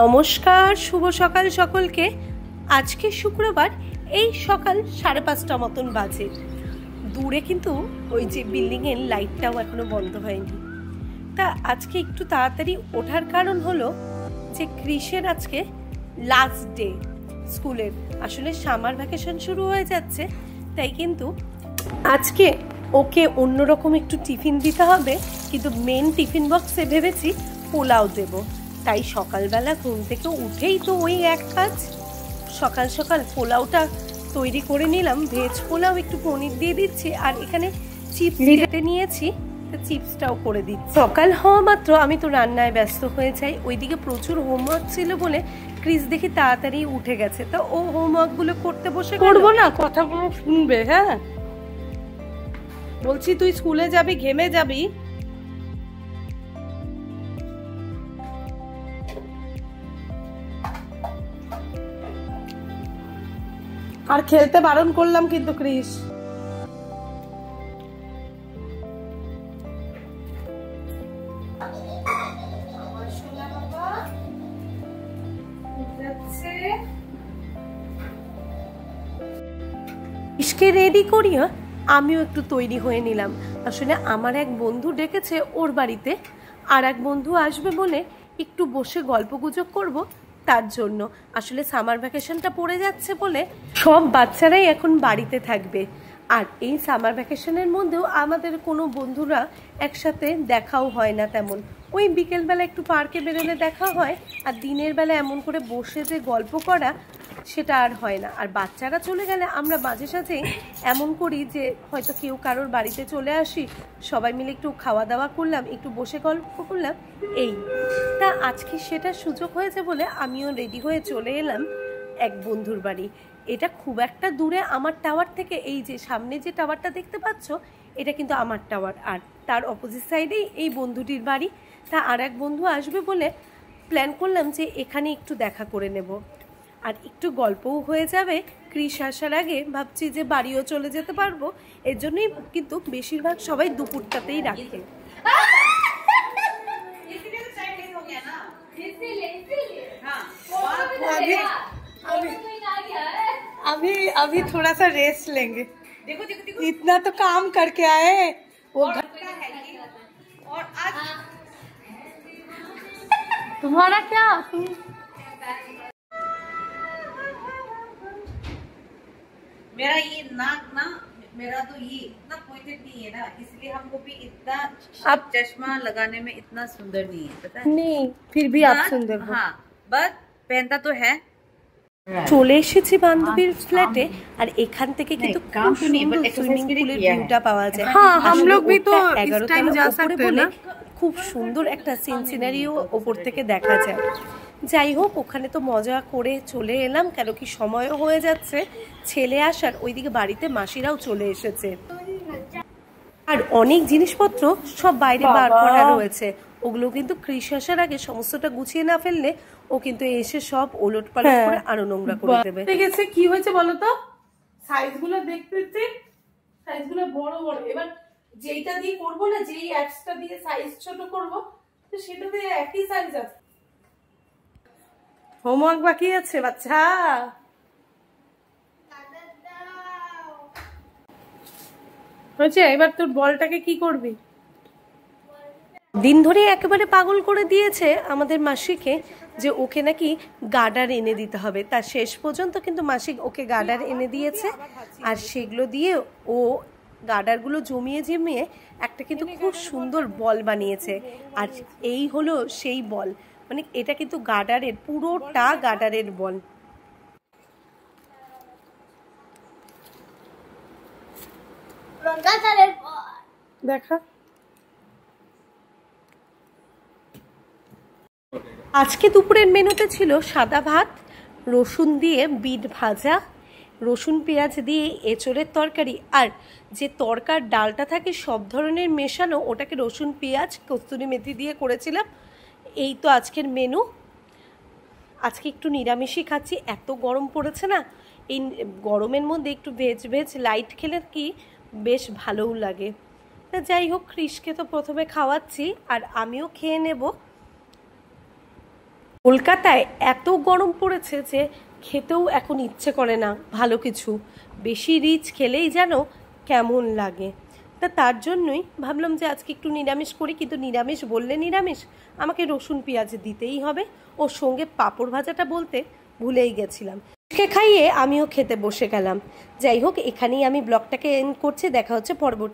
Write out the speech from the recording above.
নমস্কার, শুভ সকাল সকলকে। আজকে শুক্রবার, এই সকাল 5:30 মতন বাজে। দূরে কিন্তু ওই যে বিল্ডিংয়ের লাইটটাও এখনো বন্ধ হয়নি। তা আজকে একটু তাড়াতাড়ি ওঠার কারণ হলো যে ক্রিসের আজকে লাস্ট ডে স্কুলের। আসলে সামার ভ্যাকেশন শুরু হয়ে যাচ্ছে, তাই কিন্তু আজকে ওকে অন্যরকম একটু টিফিন দিতে হবে। কিন্তু মেন টিফিন বক্সে ভেবেছি পোলাও দেবো। তাই সকালবেলা ঘুম থেকে উঠেই তো ওই এক কাজ, সকাল সকাল পোলাওটা তৈরি করে নিলাম। ভেজ পোলাও, একটু পনির দিয়ে দিচ্ছি, আর এখানে চিপস কেটে নিয়েছি, চিপসটাও করে দিচ্ছি। সকাল হওয়া মাত্র আমি তো রান্নায় ব্যস্ত হয়ে যাই। ওইদিকে প্রচুর হোমওয়ার্ক ছিল বলে ক্রিস দেখি তাড়াতাড়ি উঠে গেছে। তো ও হোমওয়ার্কগুলো করতে বসে করবো না, কথাগুলো শুনবে। হ্যাঁ বলছি, তুই স্কুলে যাবি, ঘেমে যাবি। আর খেলতে বারণ করলাম কিন্তু ক্রিস। ক্রিসকে রেডি করিয়া আমিও একটু তৈরি হয়ে নিলাম। আসলে আমার এক বন্ধু ডেকেছে ওর বাড়িতে, আর এক বন্ধু আসবে বলে একটু বসে গল্পগুজব করব, তার জন্য। আসলে সামার ভ্যাকেশনটা পড়ে যাচ্ছে বলে সব বাচ্চারাই এখন বাড়িতে থাকবে। আর এই সামার ভ্যাকেশনের মধ্যেও আমাদের কোনো বন্ধুরা একসাথে দেখাও হয় না তেমন। ওই বিকেলবেলা একটু পার্কে বেরোলে দেখা হয়, আর দিনের বেলা এমন করে বসে যে গল্প করা, সেটা আর হয় না। আর বাচ্চারা চলে গেলে আমরা মাঝে সাঝে এমন করি যে হয়তো কেউ কারোর বাড়িতে চলে আসি, সবাই মিলে একটু খাওয়া দাওয়া করলাম, একটু বসে গল্প করলাম, এই। তা আজকে সেটা সুযোগ হয়েছে বলে আমিও রেডি হয়ে চলে এলাম এক বন্ধুর বাড়ি। এটা খুব একটা দূরে আমার টাওয়ার থেকে। এই যে সামনে যে টাওয়ারটা দেখতে পাচ্ছ, এটা কিন্তু আমার টাওয়ার, আর তার অপোজিট সাইডেই এই বন্ধুটির বাড়ি। তা আর এক বন্ধু আসবে বলে প্ল্যান করলাম যে এখানে একটু দেখা করে নেব, আর একটু গল্পও হয়ে যাবে। ক্রিস আসার আগে ভাবছি যে বাড়িও চলে যেতে পারবো। এর জন্যই কিন্তু বেশিরভাগ সবাই দুপুরটাতেই রাখে। अभी थोड़ा सा रेस्ट लेंगे। देखो देखो देखो, इतना तो काम करके आए वो। और आज तुम्हारा क्या, मेरा ये नाक ना, मेरा तो ये इतना पॉइंटेड नहीं है ना, इसलिए हमको भी इतना अब चश्मा लगाने में इतना सुंदर नहीं है, पता है? नहीं, फिर भी आप सुंदर हो। हाँ, बस पहनता तो है। চলে এসেছি বান্ধবীর ফ্ল্যাটে, আর এখান থেকে কিন্তু খুব সুন্দর সুইমিং পুলের ভিউটা পাওয়া যায়। হ্যাঁ, हम लोग भी तो 11 इस टाइम जा सकते हैं ना। খুব সুন্দর একটা সিনারিও ওপর থেকে দেখা যায়। যাই হোক, ওখানে তো মজা করে চলে এলাম, কেন কি সময়ও হয়ে যাচ্ছে ছেলে আসার। ওইদিকে বাড়িতে মাসিরাও চলে এসেছে, আর অনেক জিনিসপত্র সব বাইরে বার করা রয়েছে। ওগুলো কিন্তু ক্রিস আসার আগে সমস্তটা গুছিয়ে না ফেললে ও কিন্তু এসে সব ওলট পালট করে আরো নোংরা করে দেবে। ঠিক আছে, কি হয়েছে বলো তো? সাইজগুলো দেখতে সাইজগুলো বড় বড়। এবার যেইটা দিয়ে করবো না, যেই অ্যাপসটা দিয়ে সাইজ ছোট করবো, তো সেটাতে একই সাইজ আছে। হোমওয়ার্ক বাকি আছে বাচ্চা। হয়েছে, এবার তোর বলটাকে কি করবি? দিন ধরে একেবারে পাগল করে দিয়েছে আমাদের মাসিকে যে ওকে নাকি গার্ডার এনে দিতে হবে। তার শেষ পর্যন্ত কিন্তু মাসি ওকে গার্ডার এনে দিয়েছে, আর সেগুলো দিয়ে ও গার্ডারগুলো জমিয়ে জমিয়ে একটা কিন্তু খুব সুন্দর বল বানিয়েছে। আর এই হলো সেই বল, মানে এটা কিন্তু গার্ডারের, পুরোটা গার্ডারের বল। দেখা আজকে দুপুরের মেনুতে ছিল সাদা ভাত, রসুন দিয়ে বিট ভাজা, রসুন পেঁয়াজ দিয়ে এঁচোড়ের তরকারি, আর যে তরকার ডালটা থাকে সব ধরনের মেশানো, ওটাকে রসুন পেঁয়াজ কস্তুরি মেথি দিয়ে করেছিলাম। এই তো আজকের মেনু। আজকে একটু নিরামিষই খাচ্ছি, এত গরম পড়েছে না। এই গরমের মধ্যে একটু ভেজ লাইট খেলে কি বেশ ভালোও লাগে। তা যাই হোক, ক্রিসকে তো প্রথমে খাওয়াচ্ছি, আর আমিও খেয়ে নেব। কলকাতায় এত গরম পড়েছে যে খেতেও এখন ইচ্ছে করে না ভালো কিছু, বেশি রিচ খেলেই যেন কেমন লাগে। তার জন্যই ভাবলাম যে আজকে একটু নিরামিষ করি, কিন্তু নিরামিষ বললে নিরামিষ আমাকে রসুন পেঁয়াজ দিতেই হবে, ওর সঙ্গে পাঁপড় ভাজাটা বলতে ভুলেই গেছিলাম। খাইয়ে আমিও খেতে বসে গেলাম। যাই হোক, এখানেই আমি ব্লগটাকে এন্ড করছি। দেখা হচ্ছে পরবর্তী